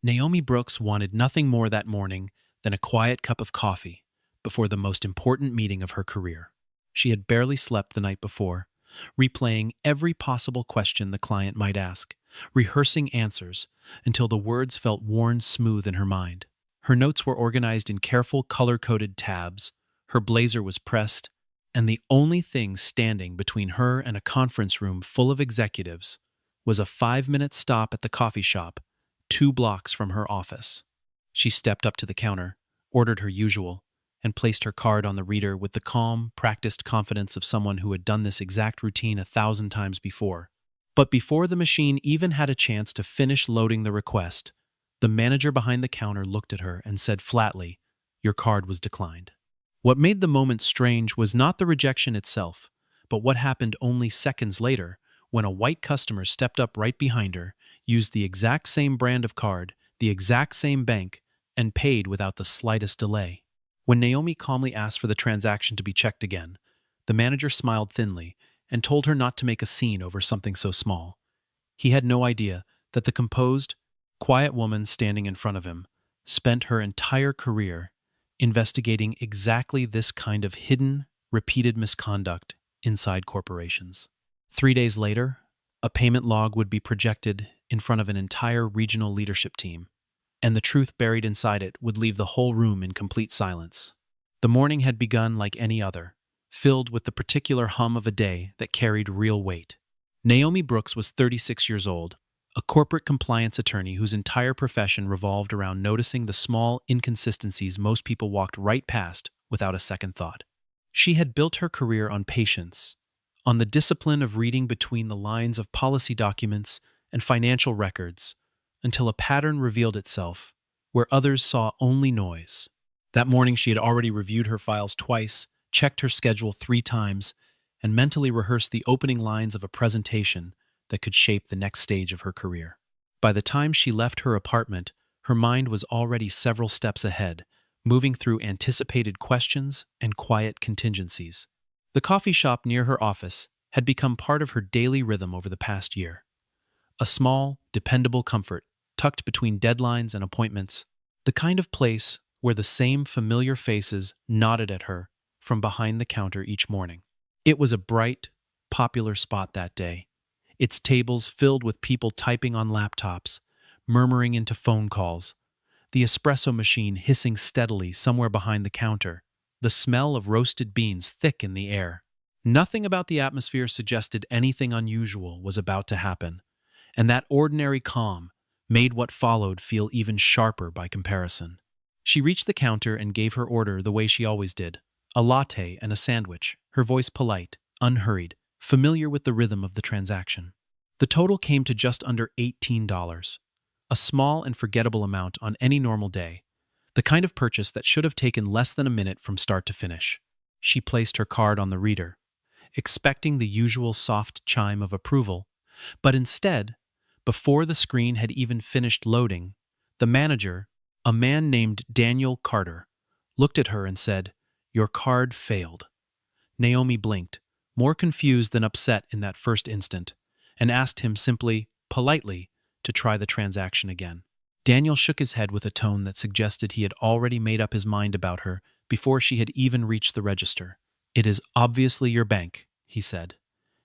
Naomi Brooks wanted nothing more that morning than a quiet cup of coffee before the most important meeting of her career. She had barely slept the night before, replaying every possible question the client might ask, rehearsing answers until the words felt worn smooth in her mind. Her notes were organized in careful color-coded tabs, her blazer was pressed, and the only thing standing between her and a conference room full of executives was a 5-minute stop at the coffee shop 2 blocks from her office. She stepped up to the counter, ordered her usual, and placed her card on the reader with the calm, practiced confidence of someone who had done this exact routine 1,000 times before. But before the machine even had a chance to finish loading the request, the manager behind the counter looked at her and said flatly, "Your card was declined." What made the moment strange was not the rejection itself, but what happened only seconds later when a white customer stepped up right behind her, used the exact same brand of card, the exact same bank, and paid without the slightest delay. When Naomi calmly asked for the transaction to be checked again, the manager smiled thinly and told her not to make a scene over something so small. He had no idea that the composed, quiet woman standing in front of him spent her entire career investigating exactly this kind of hidden, repeated misconduct inside corporations. 3 days later, a payment log would be projected in front of an entire regional leadership team, and the truth buried inside it would leave the whole room in complete silence. The morning had begun like any other, filled with the particular hum of a day that carried real weight. Naomi Brooks was 36 years old, a corporate compliance attorney whose entire profession revolved around noticing the small inconsistencies most people walked right past without a second thought. She had built her career on patience, on the discipline of reading between the lines of policy documents and financial records, until a pattern revealed itself where others saw only noise. That morning she had already reviewed her files twice, checked her schedule 3 times, and mentally rehearsed the opening lines of a presentation that could shape the next stage of her career. By the time she left her apartment, her mind was already several steps ahead, moving through anticipated questions and quiet contingencies. The coffee shop near her office had become part of her daily rhythm over the past year. A small, dependable comfort, tucked between deadlines and appointments, the kind of place where the same familiar faces nodded at her from behind the counter each morning. It was a bright, popular spot that day, its tables filled with people typing on laptops, murmuring into phone calls, the espresso machine hissing steadily somewhere behind the counter, the smell of roasted beans thick in the air. Nothing about the atmosphere suggested anything unusual was about to happen, and that ordinary calm made what followed feel even sharper by comparison. She reached the counter and gave her order the way she always did, a latte and a sandwich, her voice polite, unhurried, familiar with the rhythm of the transaction. The total came to just under $18, a small and forgettable amount on any normal day, the kind of purchase that should have taken less than a minute from start to finish. She placed her card on the reader, expecting the usual soft chime of approval, but instead, before the screen had even finished loading, the manager, a man named Daniel Carter, looked at her and said, "Your card failed." Naomi blinked, more confused than upset in that first instant, and asked him simply, politely, to try the transaction again. Daniel shook his head with a tone that suggested he had already made up his mind about her before she had even reached the register. "It is obviously your bank," he said,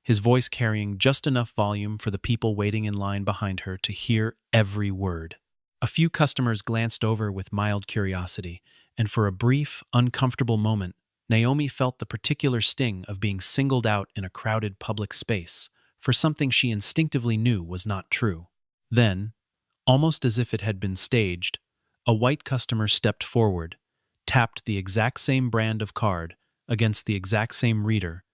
his voice carrying just enough volume for the people waiting in line behind her to hear every word. A few customers glanced over with mild curiosity, and for a brief, uncomfortable moment, Naomi felt the particular sting of being singled out in a crowded public space for something she instinctively knew was not true. Then, almost as if it had been staged, a white customer stepped forward, tapped the exact same brand of card against the exact same reader,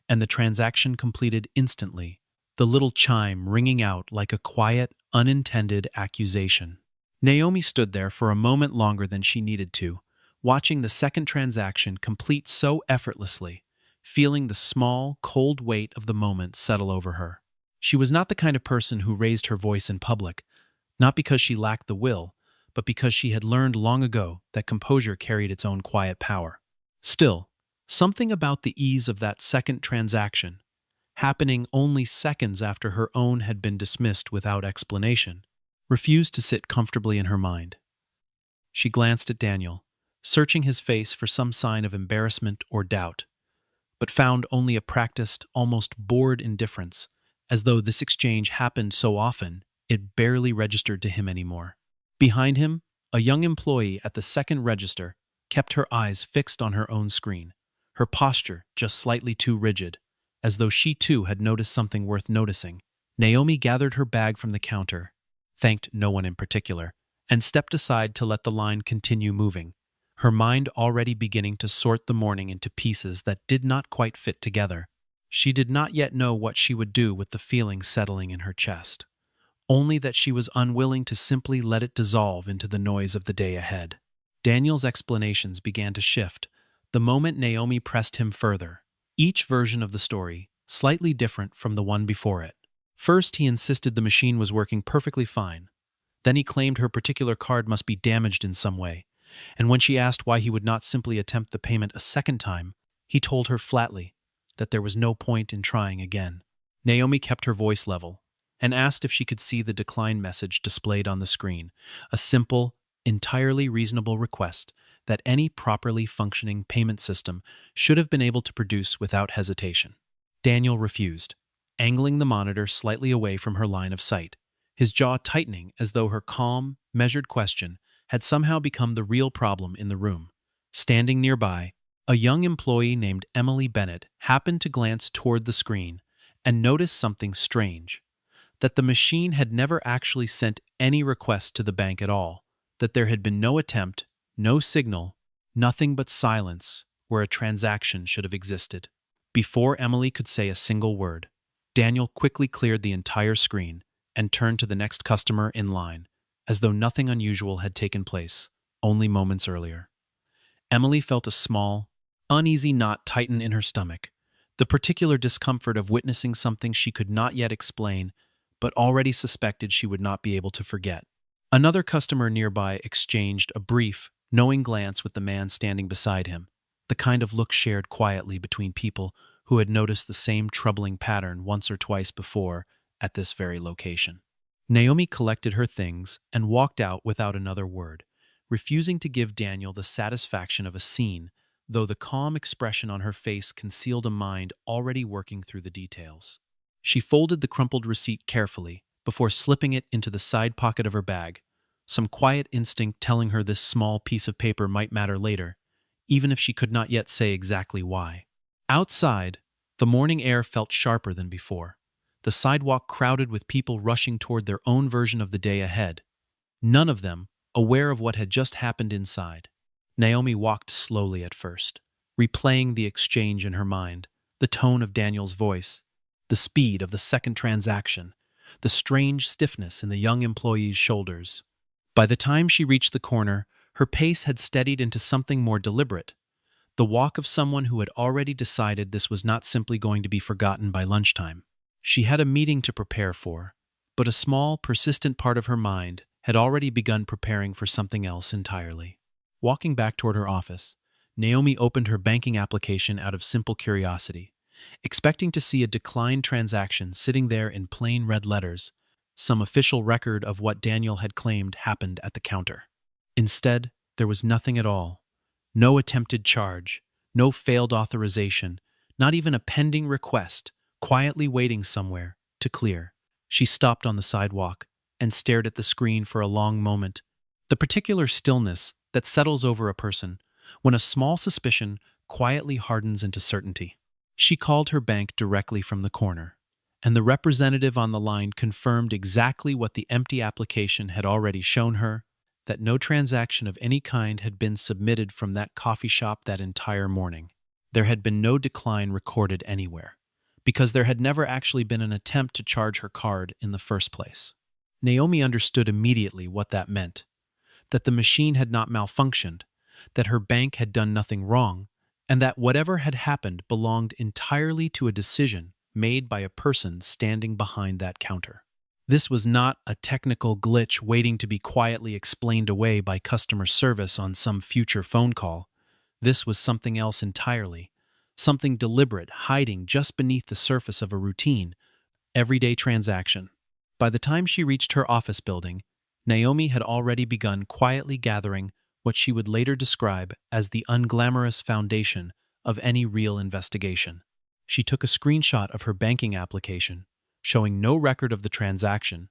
and the transaction completed instantly, the little chime ringing out like a quiet, unintended accusation. Naomi stood there for a moment longer than she needed to, watching the second transaction complete so effortlessly, feeling the small, cold weight of the moment settle over her. She was not the kind of person who raised her voice in public, not because she lacked the will, but because she had learned long ago that composure carried its own quiet power. Still, something about the ease of that second transaction, happening only seconds after her own had been dismissed without explanation, refused to sit comfortably in her mind. She glanced at Daniel, searching his face for some sign of embarrassment or doubt, but found only a practiced, almost bored indifference, as though this exchange happened so often it barely registered to him anymore. Behind him, a young employee at the second register kept her eyes fixed on her own screen, her posture just slightly too rigid, as though she too had noticed something worth noticing. Naomi gathered her bag from the counter, thanked no one in particular, and stepped aside to let the line continue moving, her mind already beginning to sort the morning into pieces that did not quite fit together. She did not yet know what she would do with the feeling settling in her chest, only that she was unwilling to simply let it dissolve into the noise of the day ahead. Daniel's explanations began to shift the moment Naomi pressed him further, each version of the story slightly different from the one before it. First, he insisted the machine was working perfectly fine. Then he claimed her particular card must be damaged in some way, and when she asked why he would not simply attempt the payment a second time, he told her flatly that there was no point in trying again. Naomi kept her voice level and asked if she could see the decline message displayed on the screen, a simple, entirely reasonable request that any properly functioning payment system should have been able to produce without hesitation. Daniel refused, angling the monitor slightly away from her line of sight, his jaw tightening as though her calm, measured question had somehow become the real problem in the room. Standing nearby, a young employee named Emily Bennett happened to glance toward the screen and notice something strange: that the machine had never actually sent any request to the bank at all, that there had been no attempt, no signal, nothing but silence where a transaction should have existed. Before Emily could say a single word, Daniel quickly cleared the entire screen and turned to the next customer in line, as though nothing unusual had taken place only moments earlier. Emily felt a small, uneasy knot tighten in her stomach, the particular discomfort of witnessing something she could not yet explain, but already suspected she would not be able to forget. Another customer nearby exchanged a brief, knowing glance with the man standing beside him, the kind of look shared quietly between people who had noticed the same troubling pattern once or twice before at this very location. Naomi collected her things and walked out without another word, refusing to give Daniel the satisfaction of a scene, though the calm expression on her face concealed a mind already working through the details. She folded the crumpled receipt carefully before slipping it into the side pocket of her bag, some quiet instinct telling her this small piece of paper might matter later, even if she could not yet say exactly why. Outside, the morning air felt sharper than before, the sidewalk crowded with people rushing toward their own version of the day ahead, none of them aware of what had just happened inside. Naomi walked slowly at first, replaying the exchange in her mind, the tone of Daniel's voice, the speed of the second transaction, the strange stiffness in the young employee's shoulders. By the time she reached the corner, her pace had steadied into something more deliberate, the walk of someone who had already decided this was not simply going to be forgotten by lunchtime. She had a meeting to prepare for, but a small, persistent part of her mind had already begun preparing for something else entirely. Walking back toward her office, Naomi opened her banking application out of simple curiosity, expecting to see a declined transaction sitting there in plain red letters, some official record of what Daniel had claimed happened at the counter. Instead, there was nothing at all. No attempted charge, no failed authorization, not even a pending request, quietly waiting somewhere to clear. She stopped on the sidewalk and stared at the screen for a long moment, the particular stillness that settles over a person when a small suspicion quietly hardens into certainty. She called her bank directly from the corner, and the representative on the line confirmed exactly what the empty application had already shown her, that no transaction of any kind had been submitted from that coffee shop that entire morning. There had been no decline recorded anywhere, because there had never actually been an attempt to charge her card in the first place. Naomi understood immediately what that meant, that the machine had not malfunctioned, that her bank had done nothing wrong, and that whatever had happened belonged entirely to a decision made by a person standing behind that counter. This was not a technical glitch waiting to be quietly explained away by customer service on some future phone call. This was something else entirely, something deliberate hiding just beneath the surface of a routine, everyday transaction. By the time she reached her office building, Naomi had already begun quietly gathering what she would later describe as the unglamorous foundation of any real investigation. She took a screenshot of her banking application, showing no record of the transaction,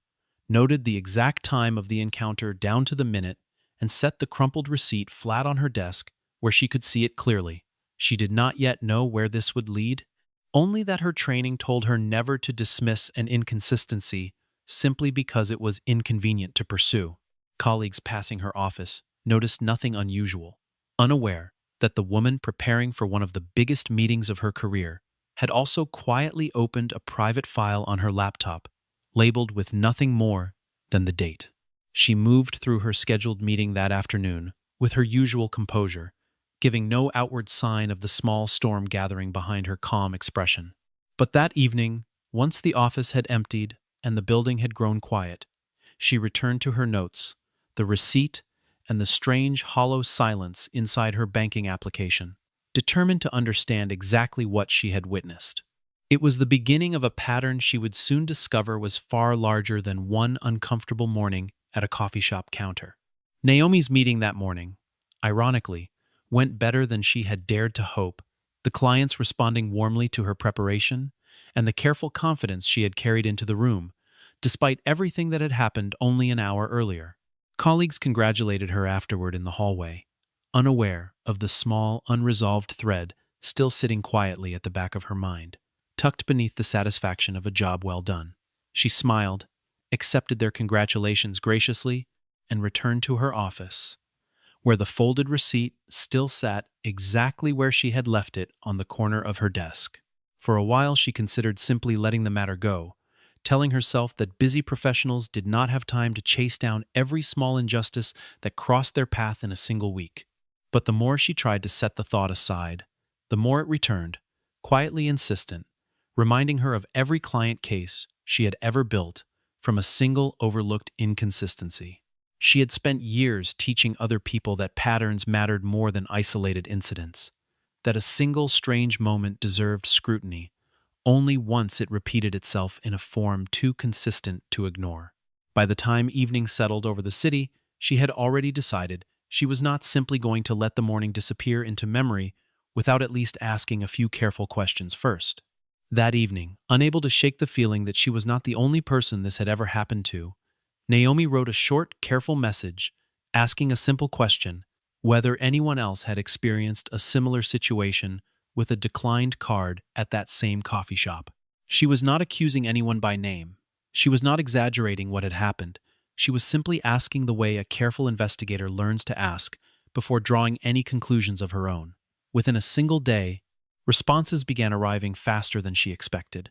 noted the exact time of the encounter down to the minute, and set the crumpled receipt flat on her desk where she could see it clearly. She did not yet know where this would lead, only that her training told her never to dismiss an inconsistency simply because it was inconvenient to pursue. Colleagues passing her office noticed nothing unusual, unaware that the woman preparing for one of the biggest meetings of her career had also quietly opened a private file on her laptop, labeled with nothing more than the date. She moved through her scheduled meeting that afternoon with her usual composure, giving no outward sign of the small storm gathering behind her calm expression. But that evening, once the office had emptied and the building had grown quiet, she returned to her notes, the receipt, and the strange, hollow silence inside her banking application, determined to understand exactly what she had witnessed. It was the beginning of a pattern she would soon discover was far larger than one uncomfortable morning at a coffee shop counter. Naomi's meeting that morning, ironically, went better than she had dared to hope, the clients responding warmly to her preparation and the careful confidence she had carried into the room, despite everything that had happened only an hour earlier. Colleagues congratulated her afterward in the hallway, unaware of the small, unresolved thread still sitting quietly at the back of her mind, tucked beneath the satisfaction of a job well done. She smiled, accepted their congratulations graciously, and returned to her office, where the folded receipt still sat exactly where she had left it on the corner of her desk. For a while she considered simply letting the matter go, telling herself that busy professionals did not have time to chase down every small injustice that crossed their path in a single week. But the more she tried to set the thought aside, the more it returned, quietly insistent, reminding her of every client case she had ever built from a single overlooked inconsistency. She had spent years teaching other people that patterns mattered more than isolated incidents, that a single strange moment deserved scrutiny only once it repeated itself in a form too consistent to ignore. By the time evening settled over the city, she had already decided she was not simply going to let the morning disappear into memory without at least asking a few careful questions first. That evening, unable to shake the feeling that she was not the only person this had ever happened to, Naomi wrote a short, careful message asking a simple question: whether anyone else had experienced a similar situation with a declined card at that same coffee shop. She was not accusing anyone by name. She was not exaggerating what had happened. She was simply asking the way a careful investigator learns to ask before drawing any conclusions of her own. Within a single day, responses began arriving faster than she expected.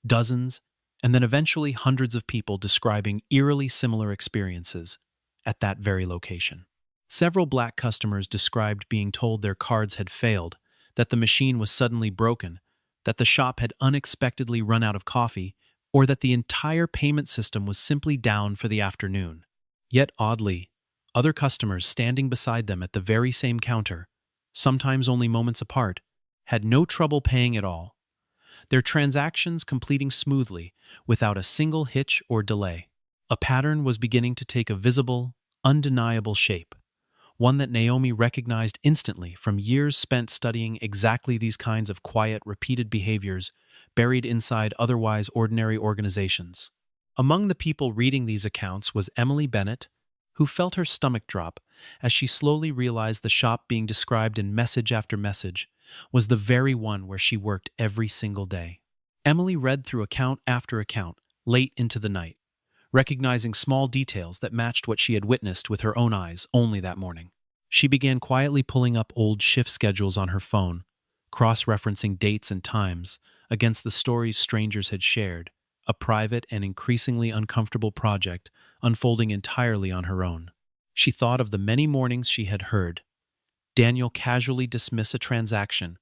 Dozens, and then eventually hundreds of people describing eerily similar experiences at that very location. Several Black customers described being told their cards had failed, that the machine was suddenly broken, that the shop had unexpectedly run out of coffee, or that the entire payment system was simply down for the afternoon. Yet oddly, other customers standing beside them at the very same counter, sometimes only moments apart, had no trouble paying at all, their transactions completing smoothly without a single hitch or delay. A pattern was beginning to take a visible, undeniable shape, one that Naomi recognized instantly from years spent studying exactly these kinds of quiet, repeated behaviors buried inside otherwise ordinary organizations. Among the people reading these accounts was Emily Bennett, who felt her stomach drop as she slowly realized the shop being described in message after message was the very one where she worked every single day. Emily read through account after account, late into the night, recognizing small details that matched what she had witnessed with her own eyes only that morning. She began quietly pulling up old shift schedules on her phone, cross-referencing dates and times against the stories strangers had shared, a private and increasingly uncomfortable project unfolding entirely on her own. She thought of the many mornings she had heard Daniel casually dismiss a transaction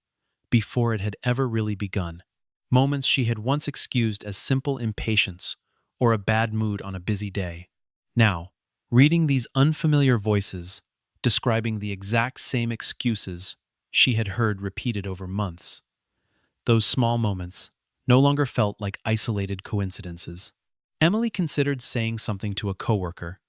before it had ever really begun, moments she had once excused as simple impatience or a bad mood on a busy day. Now, reading these unfamiliar voices, describing the exact same excuses she had heard repeated over months, those small moments no longer felt like isolated coincidences. Emily considered saying something to a coworker,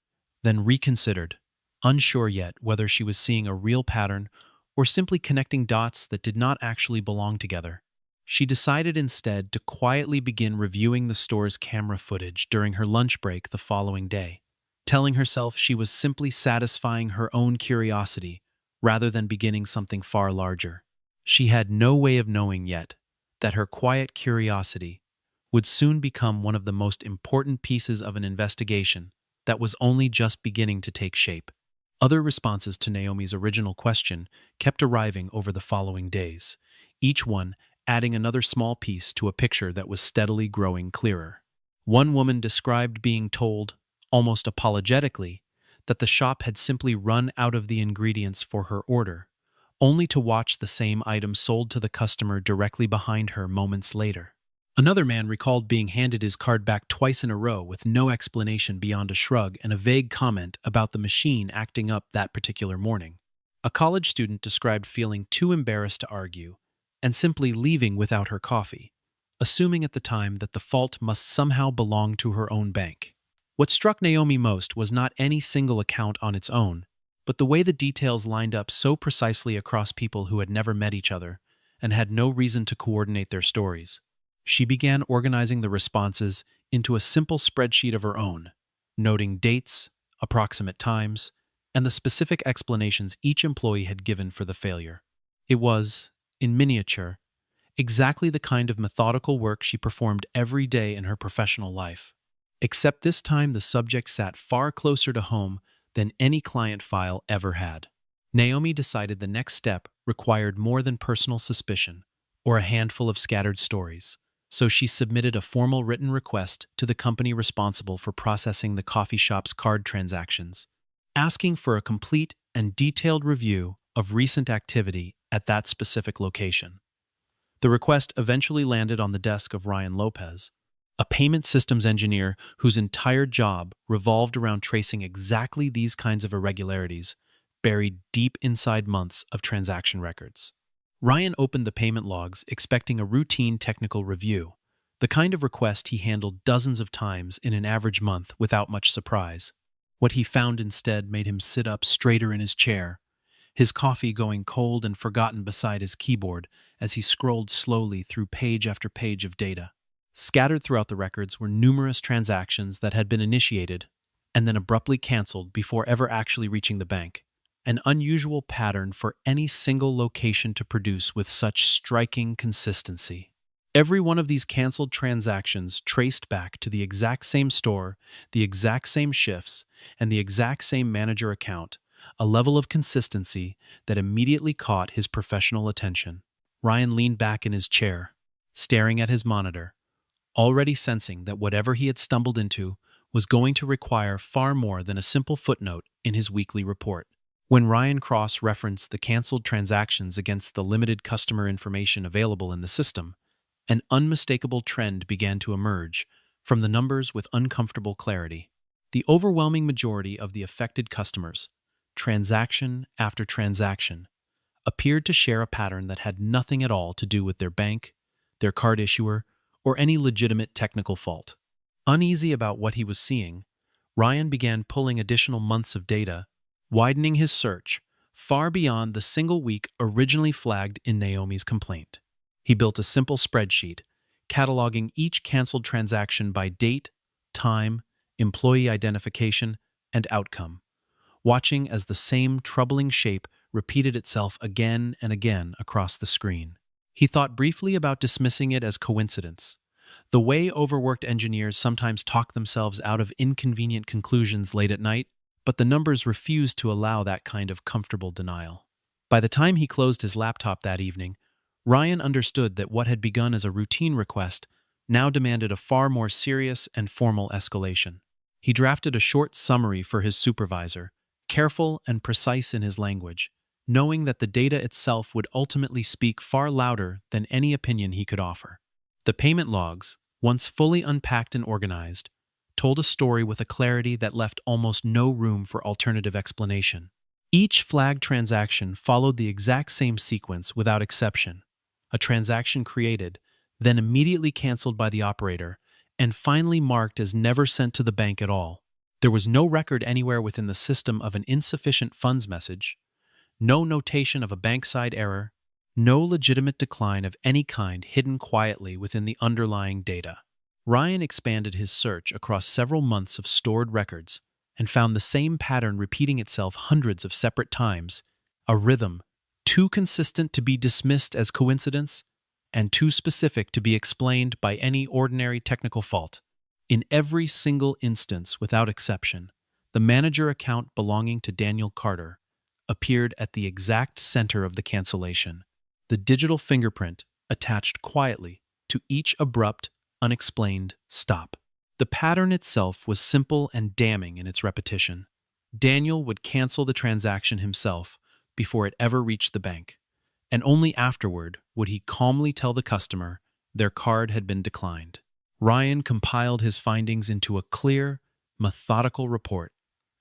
then reconsidered, unsure yet whether she was seeing a real pattern or simply connecting dots that did not actually belong together. She decided instead to quietly begin reviewing the store's camera footage during her lunch break the following day, telling herself she was simply satisfying her own curiosity rather than beginning something far larger. She had no way of knowing yet that her quiet curiosity would soon become one of the most important pieces of an investigation that was only just beginning to take shape. Other responses to Naomi's original question kept arriving over the following days, each one adding another small piece to a picture that was steadily growing clearer. One woman described being told, almost apologetically, that the shop had simply run out of the ingredients for her order, only to watch the same item sold to the customer directly behind her moments later. Another man recalled being handed his card back twice in a row with no explanation beyond a shrug and a vague comment about the machine acting up that particular morning. A college student described feeling too embarrassed to argue and simply leaving without her coffee, assuming at the time that the fault must somehow belong to her own bank. What struck Naomi most was not any single account on its own, but the way the details lined up so precisely across people who had never met each other and had no reason to coordinate their stories. She began organizing the responses into a simple spreadsheet of her own, noting dates, approximate times, and the specific explanations each employee had given for the failure. It was, in miniature, exactly the kind of methodical work she performed every day in her professional life. Except this time the subject sat far closer to home than any client file ever had. Naomi decided the next step required more than personal suspicion or a handful of scattered stories, so she submitted a formal written request to the company responsible for processing the coffee shop's card transactions, asking for a complete and detailed review of recent activity at that specific location. The request eventually landed on the desk of Ryan Lopez, a payment systems engineer whose entire job revolved around tracing exactly these kinds of irregularities buried deep inside months of transaction records. Ryan opened the payment logs expecting a routine technical review, the kind of request he handled dozens of times in an average month without much surprise. What he found instead made him sit up straighter in his chair, his coffee going cold and forgotten beside his keyboard as he scrolled slowly through page after page of data. Scattered throughout the records were numerous transactions that had been initiated and then abruptly canceled before ever actually reaching the bank, an unusual pattern for any single location to produce with such striking consistency. Every one of these canceled transactions traced back to the exact same store, the exact same shifts, and the exact same manager account, a level of consistency that immediately caught his professional attention. Ryan leaned back in his chair, staring at his monitor, already sensing that whatever he had stumbled into was going to require far more than a simple footnote in his weekly report. When Ryan cross-referenced the canceled transactions against the limited customer information available in the system, an unmistakable trend began to emerge from the numbers with uncomfortable clarity. The overwhelming majority of the affected customers, transaction after transaction, appeared to share a pattern that had nothing at all to do with their bank, their card issuer, or any legitimate technical fault. Uneasy about what he was seeing, Ryan began pulling additional months of data, widening his search far beyond the single week originally flagged in Naomi's complaint. He built a simple spreadsheet, cataloging each canceled transaction by date, time, employee identification, and outcome, watching as the same troubling shape repeated itself again and again across the screen. He thought briefly about dismissing it as coincidence, the way overworked engineers sometimes talk themselves out of inconvenient conclusions late at night, but the numbers refused to allow that kind of comfortable denial. By the time he closed his laptop that evening, Ryan understood that what had begun as a routine request now demanded a far more serious and formal escalation. He drafted a short summary for his supervisor, careful and precise in his language, knowing that the data itself would ultimately speak far louder than any opinion he could offer. The payment logs, once fully unpacked and organized, told a story with a clarity that left almost no room for alternative explanation. Each flagged transaction followed the exact same sequence without exception. A transaction created, then immediately canceled by the operator, and finally marked as never sent to the bank at all. There was no record anywhere within the system of an insufficient funds message, no notation of a bankside error, no legitimate decline of any kind hidden quietly within the underlying data. Ryan expanded his search across several months of stored records and found the same pattern repeating itself hundreds of separate times, a rhythm too consistent to be dismissed as coincidence and too specific to be explained by any ordinary technical fault. In every single instance, without exception, the manager account belonging to Daniel Carter appeared at the exact center of the cancellation, the digital fingerprint attached quietly to each abrupt, unexplained stop. The pattern itself was simple and damning in its repetition. Daniel would cancel the transaction himself before it ever reached the bank, and only afterward would he calmly tell the customer their card had been declined. Ryan compiled his findings into a clear, methodical report,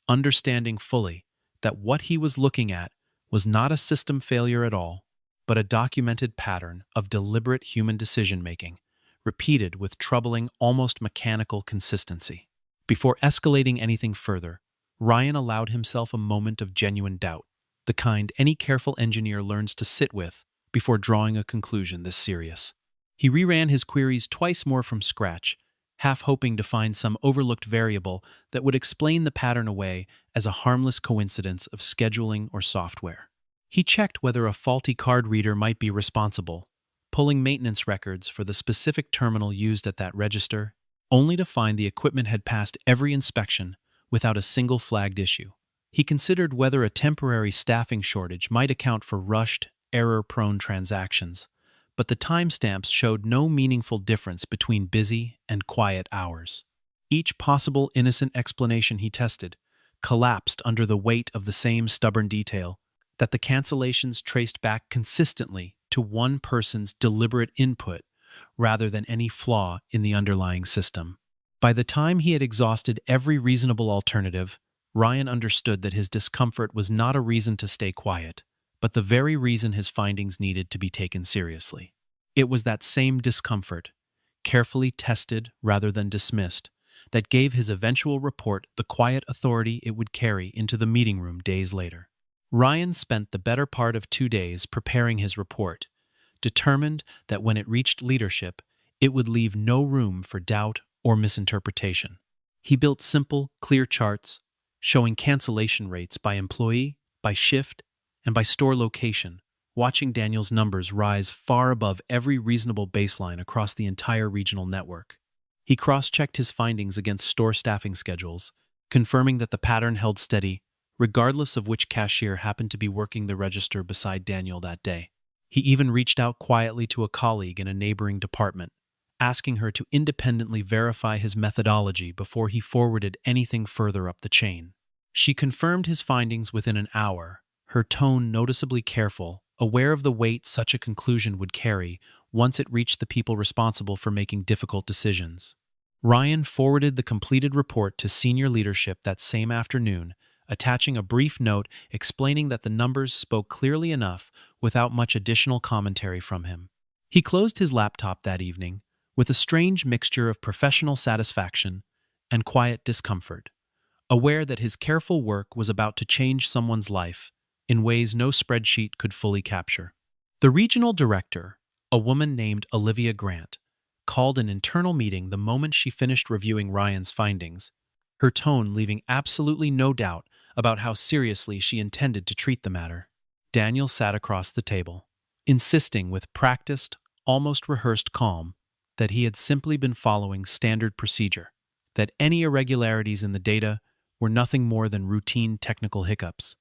understanding fully that what he was looking at was not a system failure at all, but a documented pattern of deliberate human decision-making, repeated with troubling, almost mechanical consistency. Before escalating anything further, Ryan allowed himself a moment of genuine doubt, the kind any careful engineer learns to sit with before drawing a conclusion this serious. He reran his queries twice more from scratch, half hoping to find some overlooked variable that would explain the pattern away as a harmless coincidence of scheduling or software. He checked whether a faulty card reader might be responsible, pulling maintenance records for the specific terminal used at that register, only to find the equipment had passed every inspection without a single flagged issue. He considered whether a temporary staffing shortage might account for rushed, error-prone transactions, but the timestamps showed no meaningful difference between busy and quiet hours. Each possible innocent explanation he tested collapsed under the weight of the same stubborn detail that the cancellations traced back consistently to one person's deliberate input rather than any flaw in the underlying system. By the time he had exhausted every reasonable alternative, Ryan understood that his discomfort was not a reason to stay quiet, but the very reason his findings needed to be taken seriously. It was that same discomfort, carefully tested rather than dismissed, that gave his eventual report the quiet authority it would carry into the meeting room days later. Ryan spent the better part of 2 days preparing his report, determined that when it reached leadership, it would leave no room for doubt or misinterpretation. He built simple, clear charts showing cancellation rates by employee, by shift, and by store location, watching Daniel's numbers rise far above every reasonable baseline across the entire regional network. He cross-checked his findings against store staffing schedules, confirming that the pattern held steady, regardless of which cashier happened to be working the register beside Daniel that day. He even reached out quietly to a colleague in a neighboring department, asking her to independently verify his methodology before he forwarded anything further up the chain. She confirmed his findings within an hour, her tone noticeably careful, aware of the weight such a conclusion would carry once it reached the people responsible for making difficult decisions. Ryan forwarded the completed report to senior leadership that same afternoon, attaching a brief note explaining that the numbers spoke clearly enough without much additional commentary from him. He closed his laptop that evening with a strange mixture of professional satisfaction and quiet discomfort, aware that his careful work was about to change someone's life in ways no spreadsheet could fully capture. The regional director, a woman named Olivia Grant, called an internal meeting the moment she finished reviewing Ryan's findings, her tone leaving absolutely no doubt about how seriously she intended to treat the matter. Daniel sat across the table, insisting with practiced, almost rehearsed calm that he had simply been following standard procedure, that any irregularities in the data were nothing more than routine technical hiccups.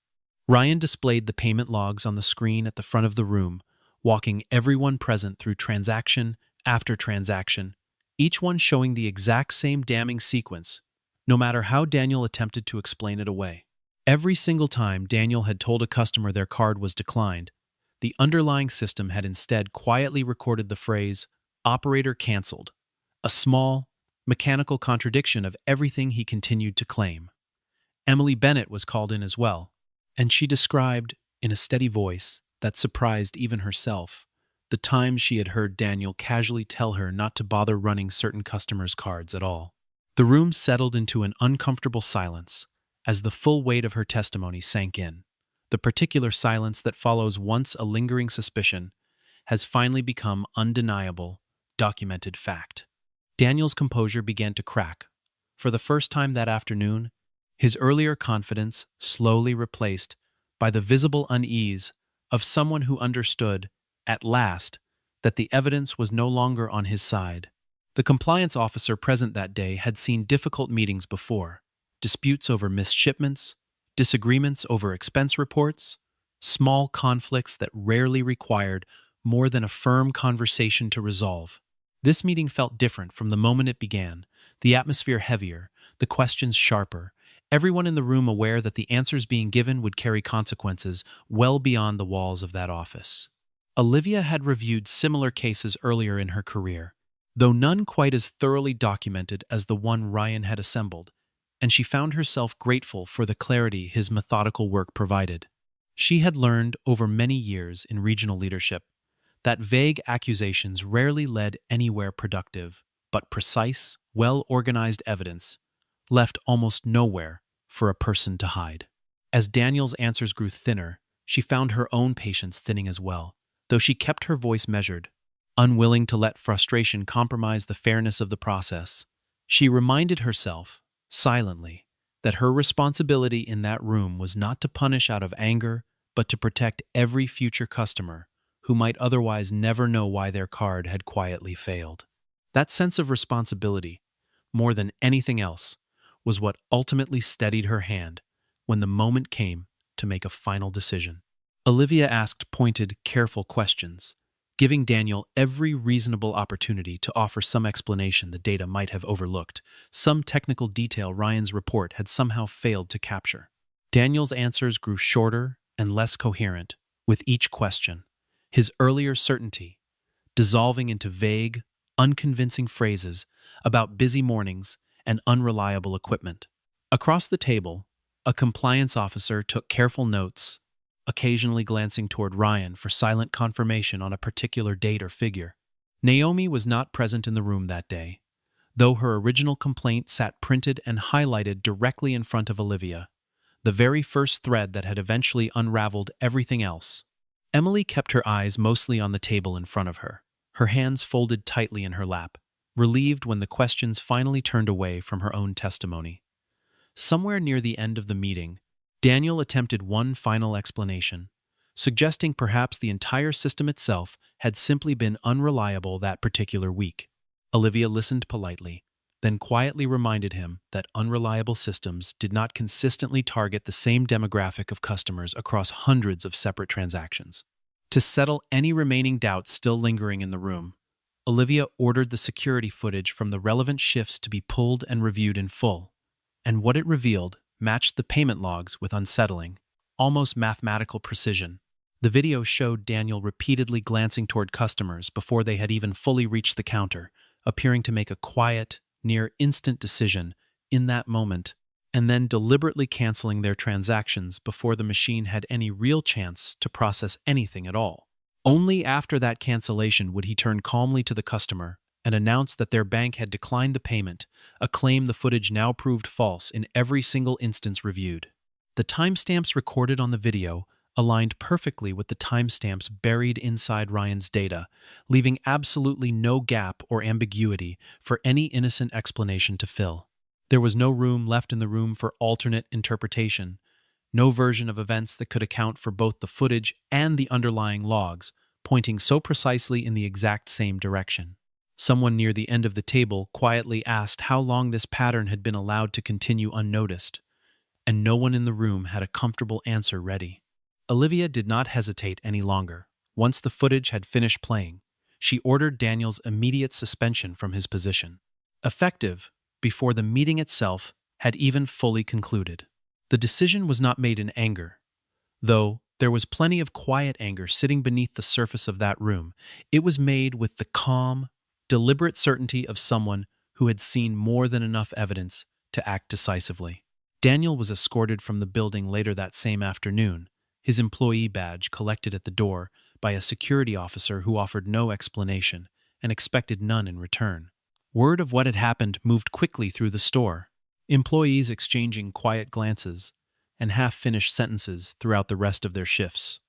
Ryan displayed the payment logs on the screen at the front of the room, walking everyone present through transaction after transaction, each one showing the exact same damning sequence, no matter how Daniel attempted to explain it away. Every single time Daniel had told a customer their card was declined, the underlying system had instead quietly recorded the phrase, "Operator canceled," a small, mechanical contradiction of everything he continued to claim. Emily Bennett was called in as well, and she described, in a steady voice that surprised even herself, the times she had heard Daniel casually tell her not to bother running certain customers' cards at all. The room settled into an uncomfortable silence as the full weight of her testimony sank in. The particular silence that follows once a lingering suspicion has finally become undeniable, documented fact. Daniel's composure began to crack. For the first time that afternoon, his earlier confidence slowly replaced by the visible unease of someone who understood, at last, that the evidence was no longer on his side. The compliance officer present that day had seen difficult meetings before: disputes over missed shipments, disagreements over expense reports, small conflicts that rarely required more than a firm conversation to resolve. This meeting felt different from the moment it began, the atmosphere heavier, the questions sharper, everyone in the room aware that the answers being given would carry consequences well beyond the walls of that office. Olivia had reviewed similar cases earlier in her career, though none quite as thoroughly documented as the one Ryan had assembled, and she found herself grateful for the clarity his methodical work provided. She had learned over many years in regional leadership that vague accusations rarely led anywhere productive, but precise, well-organized evidence left almost nowhere for a person to hide. As Daniel's answers grew thinner, she found her own patience thinning as well, though she kept her voice measured, unwilling to let frustration compromise the fairness of the process. She reminded herself, silently, that her responsibility in that room was not to punish out of anger, but to protect every future customer who might otherwise never know why their card had quietly failed. That sense of responsibility, more than anything else, was what ultimately steadied her hand when the moment came to make a final decision. Olivia asked pointed, careful questions, giving Daniel every reasonable opportunity to offer some explanation the data might have overlooked, some technical detail Ryan's report had somehow failed to capture. Daniel's answers grew shorter and less coherent with each question, his earlier certainty dissolving into vague, unconvincing phrases about busy mornings and unreliable equipment. Across the table, a compliance officer took careful notes, occasionally glancing toward Ryan for silent confirmation on a particular date or figure. Naomi was not present in the room that day, though her original complaint sat printed and highlighted directly in front of Olivia, the very first thread that had eventually unraveled everything else. Emily kept her eyes mostly on the table in front of her hands folded tightly in her lap, relieved when the questions finally turned away from her own testimony. Somewhere near the end of the meeting, Daniel attempted one final explanation, suggesting perhaps the entire system itself had simply been unreliable that particular week. Olivia listened politely, then quietly reminded him that unreliable systems did not consistently target the same demographic of customers across hundreds of separate transactions. To settle any remaining doubts still lingering in the room, Olivia ordered the security footage from the relevant shifts to be pulled and reviewed in full, and what it revealed matched the payment logs with unsettling, almost mathematical precision. The video showed Daniel repeatedly glancing toward customers before they had even fully reached the counter, appearing to make a quiet, near-instant decision in that moment, and then deliberately canceling their transactions before the machine had any real chance to process anything at all. Only after that cancellation would he turn calmly to the customer and announce that their bank had declined the payment, a claim the footage now proved false in every single instance reviewed. The timestamps recorded on the video aligned perfectly with the timestamps buried inside Ryan's data, leaving absolutely no gap or ambiguity for any innocent explanation to fill. There was no room left in the room for alternate interpretation, no version of events that could account for both the footage and the underlying logs, pointing so precisely in the exact same direction. Someone near the end of the table quietly asked how long this pattern had been allowed to continue unnoticed, and no one in the room had a comfortable answer ready. Olivia did not hesitate any longer. Once the footage had finished playing, she ordered Daniel's immediate suspension from his position, effective before the meeting itself had even fully concluded. The decision was not made in anger, though there was plenty of quiet anger sitting beneath the surface of that room. It was made with the calm, deliberate certainty of someone who had seen more than enough evidence to act decisively. Daniel was escorted from the building later that same afternoon, his employee badge collected at the door by a security officer who offered no explanation and expected none in return. Word of what had happened moved quickly through the store, employees exchanging quiet glances and half-finished sentences throughout the rest of their shifts.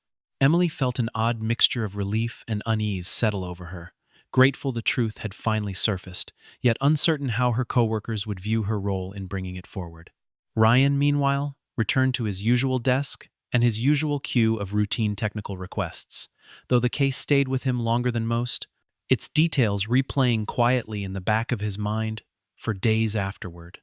Emily felt an odd mixture of relief and unease settle over her, grateful the truth had finally surfaced, yet uncertain how her coworkers would view her role in bringing it forward. Ryan, meanwhile, returned to his usual desk and his usual queue of routine technical requests. Though the case stayed with him longer than most, its details replaying quietly in the back of his mind for days afterward.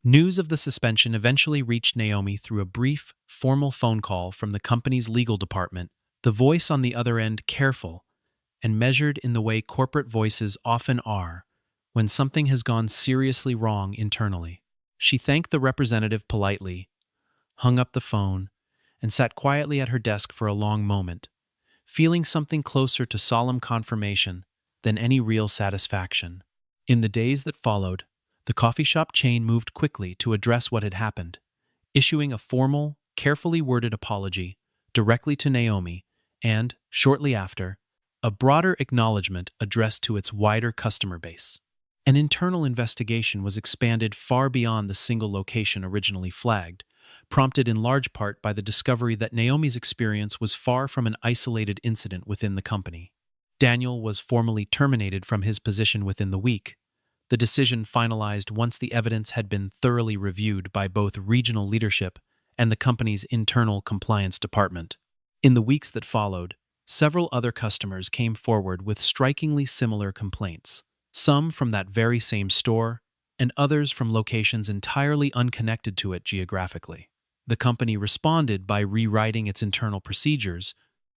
News of the suspension eventually reached Naomi through a brief, formal phone call from the company's legal department, the voice on the other end careful and measured in the way corporate voices often are when something has gone seriously wrong internally. She thanked the representative politely, hung up the phone, and sat quietly at her desk for a long moment, feeling something closer to solemn confirmation than any real satisfaction. In the days that followed, the coffee shop chain moved quickly to address what had happened, issuing a formal, carefully worded apology directly to Naomi and, shortly after, a broader acknowledgement addressed to its wider customer base. An internal investigation was expanded far beyond the single location originally flagged, prompted in large part by the discovery that Naomi's experience was far from an isolated incident within the company. Daniel was formally terminated from his position within the week, the decision finalized once the evidence had been thoroughly reviewed by both regional leadership and the company's internal compliance department. In the weeks that followed, several other customers came forward with strikingly similar complaints, some from that very same store, and others from locations entirely unconnected to it geographically. The company responded by rewriting its internal procedures,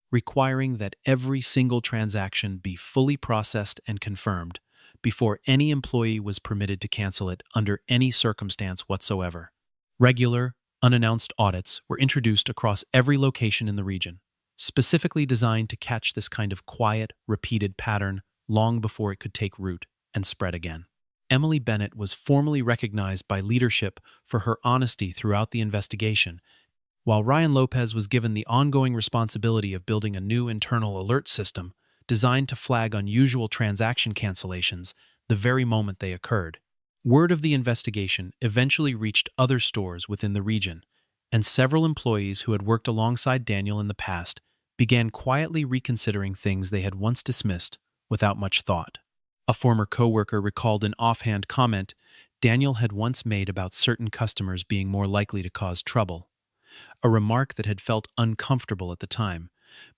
requiring that every single transaction be fully processed and confirmed before any employee was permitted to cancel it under any circumstance whatsoever. Regular, unannounced audits were introduced across every location in the region, specifically designed to catch this kind of quiet, repeated pattern long before it could take root and spread again. Emily Bennett was formally recognized by leadership for her honesty throughout the investigation, while Ryan Lopez was given the ongoing responsibility of building a new internal alert system designed to flag unusual transaction cancellations the very moment they occurred. Word of the investigation eventually reached other stores within the region, and several employees who had worked alongside Daniel in the past began quietly reconsidering things they had once dismissed without much thought. A former coworker recalled an offhand comment Daniel had once made about certain customers being more likely to cause trouble, a remark that had felt uncomfortable at the time,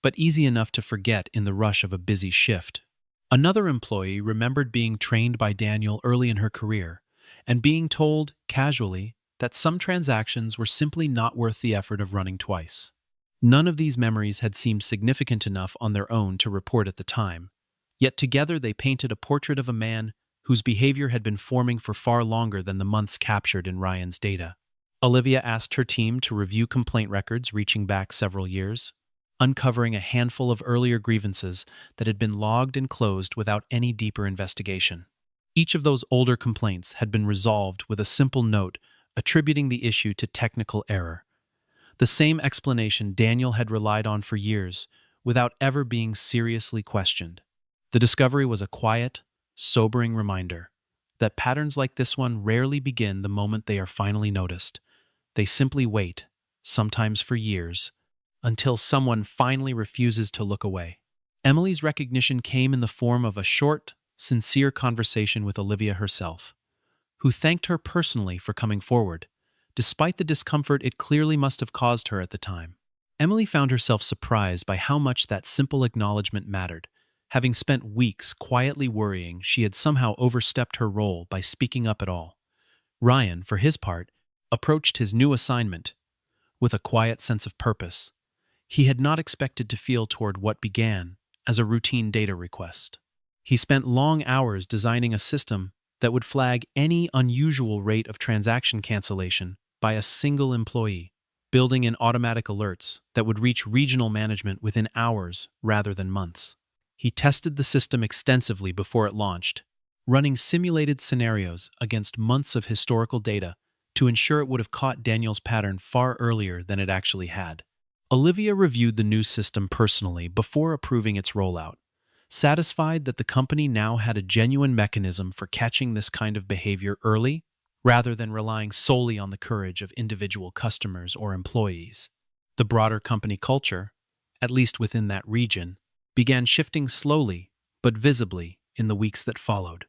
but easy enough to forget in the rush of a busy shift. Another employee remembered being trained by Daniel early in her career and being told, casually, that some transactions were simply not worth the effort of running twice. None of these memories had seemed significant enough on their own to report at the time, yet together they painted a portrait of a man whose behavior had been forming for far longer than the months captured in Ryan's data. Olivia asked her team to review complaint records reaching back several years, uncovering a handful of earlier grievances that had been logged and closed without any deeper investigation. Each of those older complaints had been resolved with a simple note attributing the issue to technical error, the same explanation Daniel had relied on for years without ever being seriously questioned. The discovery was a quiet, sobering reminder that patterns like this one rarely begin the moment they are finally noticed. They simply wait, sometimes for years, until someone finally refuses to look away. Emily's recognition came in the form of a short, sincere conversation with Olivia herself, who thanked her personally for coming forward, despite the discomfort it clearly must have caused her at the time. Emily found herself surprised by how much that simple acknowledgement mattered, having spent weeks quietly worrying she had somehow overstepped her role by speaking up at all. Ryan, for his part, approached his new assignment with a quiet sense of purpose he had not expected to feel toward what began as a routine data request. He spent long hours designing a system that would flag any unusual rate of transaction cancellation by a single employee, building in automatic alerts that would reach regional management within hours rather than months. He tested the system extensively before it launched, running simulated scenarios against months of historical data to ensure it would have caught Daniel's pattern far earlier than it actually had. Olivia reviewed the new system personally before approving its rollout, satisfied that the company now had a genuine mechanism for catching this kind of behavior early, rather than relying solely on the courage of individual customers or employees. The broader company culture, at least within that region, began shifting slowly but visibly in the weeks that followed,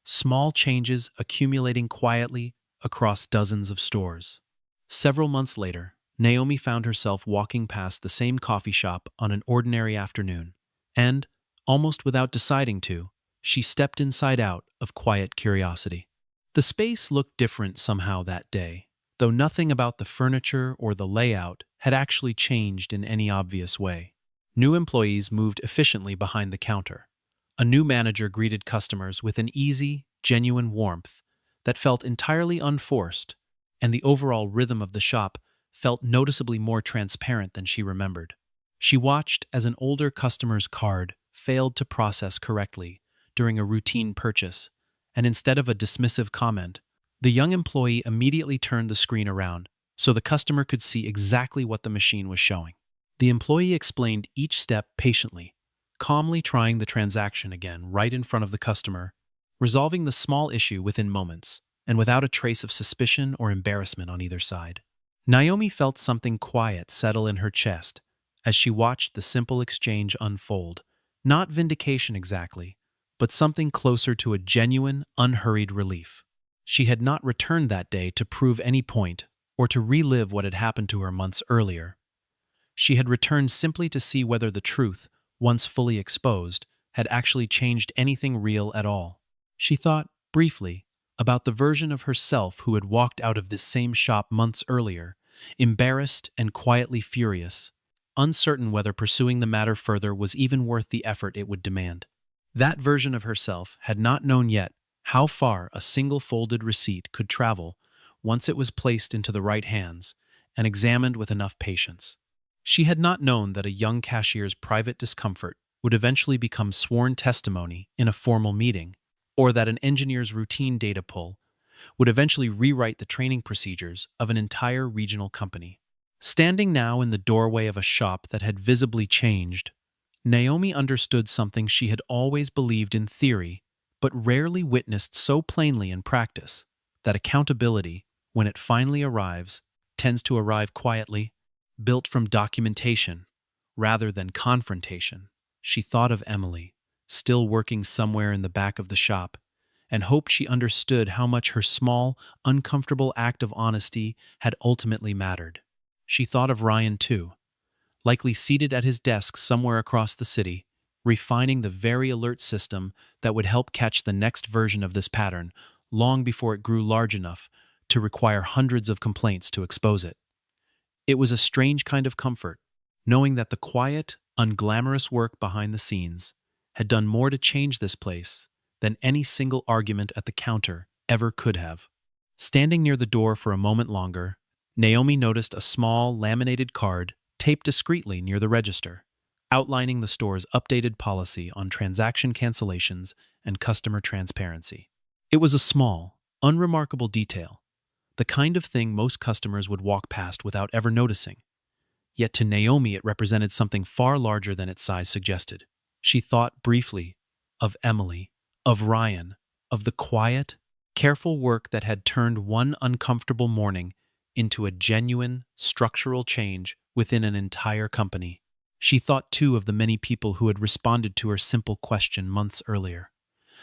small changes accumulating quietly across dozens of stores. Several months later, Naomi found herself walking past the same coffee shop on an ordinary afternoon, and, almost without deciding to, she stepped inside out of quiet curiosity. The space looked different somehow that day, though nothing about the furniture or the layout had actually changed in any obvious way. New employees moved efficiently behind the counter. A new manager greeted customers with an easy, genuine warmth that felt entirely unforced, and the overall rhythm of the shop felt noticeably more transparent than she remembered. She watched as an older customer's card failed to process correctly during a routine purchase, and instead of a dismissive comment, the young employee immediately turned the screen around so the customer could see exactly what the machine was showing. The employee explained each step patiently, calmly trying the transaction again right in front of the customer, resolving the small issue within moments, and without a trace of suspicion or embarrassment on either side. Naomi felt something quiet settle in her chest as she watched the simple exchange unfold, not vindication exactly, but something closer to a genuine, unhurried relief. She had not returned that day to prove any point or to relive what had happened to her months earlier. She had returned simply to see whether the truth, once fully exposed, had actually changed anything real at all. She thought, briefly, about the version of herself who had walked out of this same shop months earlier, embarrassed and quietly furious, uncertain whether pursuing the matter further was even worth the effort it would demand. That version of herself had not known yet how far a single folded receipt could travel once it was placed into the right hands and examined with enough patience. She had not known that a young cashier's private discomfort would eventually become sworn testimony in a formal meeting, or that an engineer's routine data pull would eventually rewrite the training procedures of an entire regional company. Standing now in the doorway of a shop that had visibly changed, Naomi understood something she had always believed in theory, but rarely witnessed so plainly in practice, that accountability, when it finally arrives, tends to arrive quietly, built from documentation rather than confrontation. She thought of Emily, still working somewhere in the back of the shop, and hoped she understood how much her small, uncomfortable act of honesty had ultimately mattered. She thought of Ryan, too, likely seated at his desk somewhere across the city, refining the very alert system that would help catch the next version of this pattern long before it grew large enough to require hundreds of complaints to expose it. It was a strange kind of comfort, knowing that the quiet, unglamorous work behind the scenes had done more to change this place than any single argument at the counter ever could have. Standing near the door for a moment longer, Naomi noticed a small, laminated card taped discreetly near the register, outlining the store's updated policy on transaction cancellations and customer transparency. It was a small, unremarkable detail, the kind of thing most customers would walk past without ever noticing. Yet to Naomi it represented something far larger than its size suggested. She thought briefly of Emily, of Ryan, of the quiet, careful work that had turned one uncomfortable morning into a genuine, structural change within an entire company. She thought too of the many people who had responded to her simple question months earlier.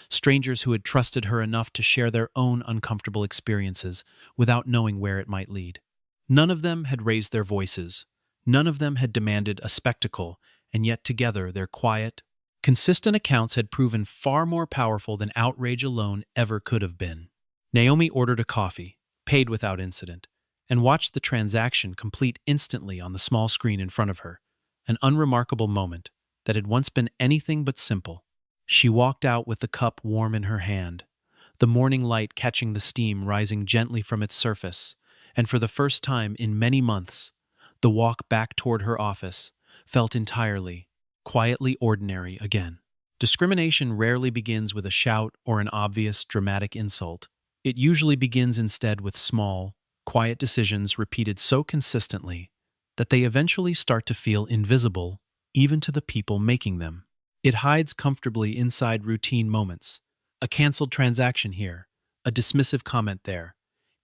Strangers who had trusted her enough to share their own uncomfortable experiences without knowing where it might lead. None of them had raised their voices. None of them had demanded a spectacle, and yet together their quiet, consistent accounts had proven far more powerful than outrage alone ever could have been. Naomi ordered a coffee, paid without incident, and watched the transaction complete instantly on the small screen in front of her, an unremarkable moment that had once been anything but simple. She walked out with the cup warm in her hand, the morning light catching the steam rising gently from its surface, and for the first time in many months, the walk back toward her office felt entirely, quietly ordinary again. Discrimination rarely begins with a shout or an obvious, dramatic insult. It usually begins instead with small, quiet decisions repeated so consistently that they eventually start to feel invisible even to the people making them. It hides comfortably inside routine moments. A canceled transaction here, a dismissive comment there,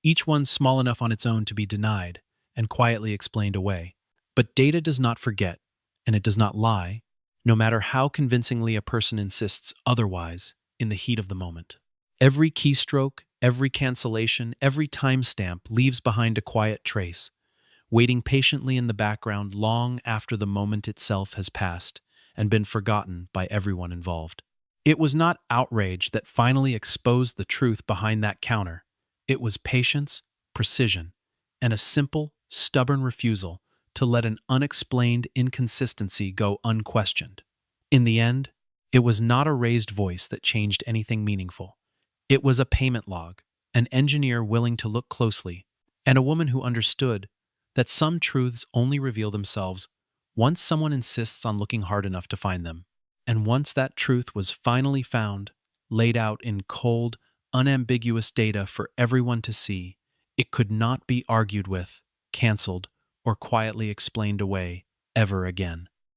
each one small enough on its own to be denied and quietly explained away. But data does not forget, and it does not lie, no matter how convincingly a person insists otherwise in the heat of the moment. Every keystroke, every cancellation, every timestamp leaves behind a quiet trace, waiting patiently in the background long after the moment itself has passed and been forgotten by everyone involved. It was not outrage that finally exposed the truth behind that counter. It was patience, precision, and a simple, stubborn refusal to let an unexplained inconsistency go unquestioned. In the end, it was not a raised voice that changed anything meaningful. It was a payment log, an engineer willing to look closely, and a woman who understood that some truths only reveal themselves once someone insists on looking hard enough to find them. And once that truth was finally found, laid out in cold, unambiguous data for everyone to see, it could not be argued with, canceled, or quietly explained away ever again.